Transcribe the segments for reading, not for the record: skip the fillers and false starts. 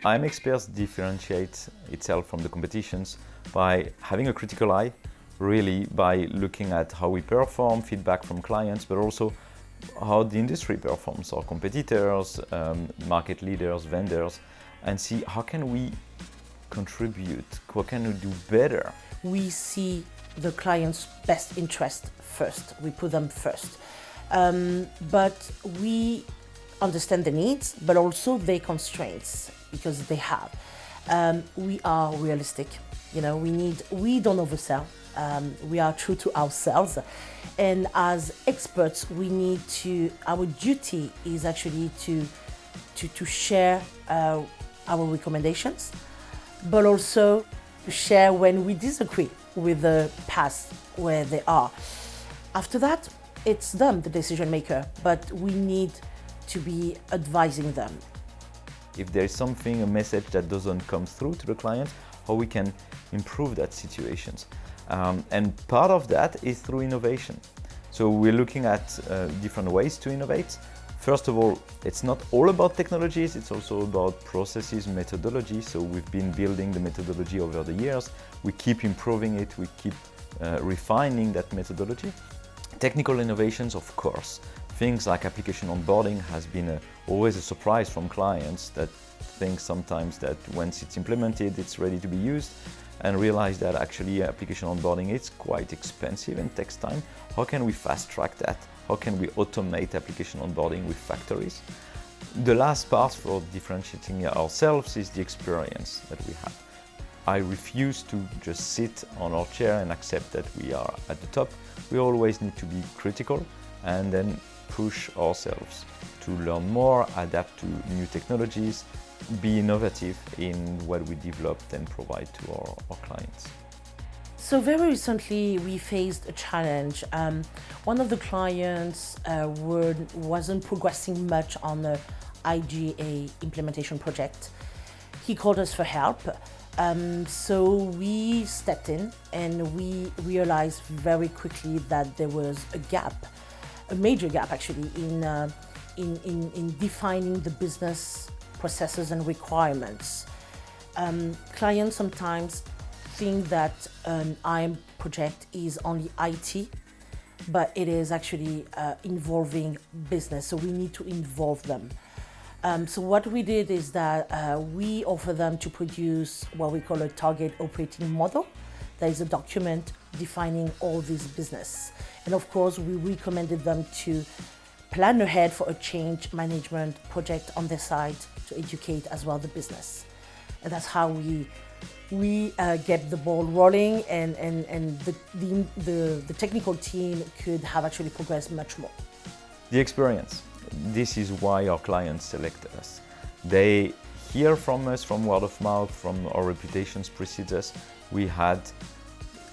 IAM Experts differentiates itself from the competitions by having a critical eye, really by looking at how we perform, feedback from clients, but also how the industry performs, our competitors, market leaders, vendors, and see how can we contribute, what can we do better. We see the client's best interest first, we put them first. But we understand the needs, but also their constraints, because they have. We are realistic, we don't oversell. We are true to ourselves, and as experts, our duty is actually to share our recommendations, but also to share when we disagree with the past where they are. After that, it's them, the decision maker, but we need to be advising them. If there is something, a message that doesn't come through to the client, how we can improve that situations. And part of that is through innovation. So we're looking at different ways to innovate. First of all, it's not all about technologies, it's also about processes, methodology. So we've been building the methodology over the years. We keep improving it, we keep refining that methodology. Technical innovations, of course. Things like application onboarding has been always a surprise from clients that think sometimes that once it's implemented, it's ready to be used, and realize that actually application onboarding is quite expensive and takes time. How can we fast track that? How can we automate application onboarding with factories? The last part for differentiating ourselves is the experience that we have. I refuse to just sit on our chair and accept that we are at the top. We always need to be critical and then push ourselves to learn more, adapt to new technologies, be innovative in what we developed and provide to our clients. So very recently we faced a challenge. One of the clients wasn't progressing much on the IGA implementation project. He called us for help. So we stepped in and we realized very quickly that there was a gap, a major gap actually, in defining the business processes and requirements. Clients sometimes think that an IAM project is only IT, but it is actually involving business, so we need to involve them. So what we did is that we offer them to produce what we call a target operating model. There is a document defining all this business. And of course, we recommended them to plan ahead for a change management project on their side to educate as well the business. And that's how we get the ball rolling, and the technical team could have actually progressed much more. The experience. This is why our clients select us. They hear from us from word of mouth, from our reputations precedes us. We had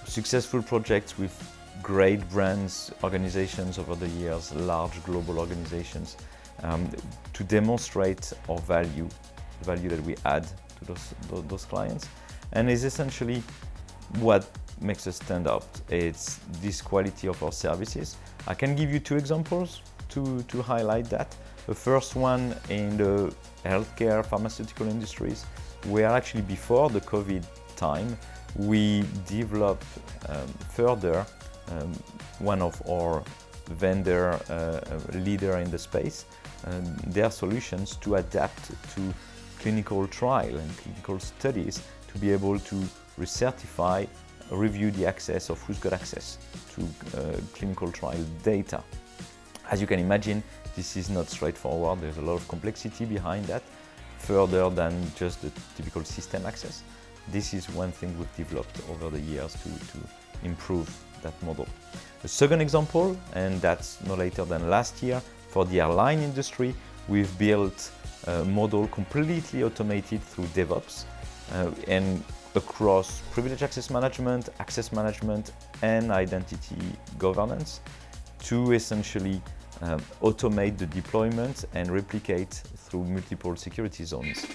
successful projects with great brands, organizations over the years, large global organizations, to demonstrate our value, the value that we add to those clients. And it's essentially what makes us stand out. It's this quality of our services. I can give you two examples to highlight that. The first one in the healthcare, pharmaceutical industries, where actually before the COVID time, we developed further one of our vendor leader in the space, their solutions to adapt to clinical trial and clinical studies to be able to recertify, review the access of who's got access to clinical trial data. As you can imagine, this is not straightforward. There's a lot of complexity behind that, further than just the typical system access. This is one thing we've developed over the years to improve that model. The second example, and that's no later than last year, for the airline industry, we've built a model completely automated through DevOps and across privilege access management, and identity governance to essentially automate the deployment and replicate through multiple security zones.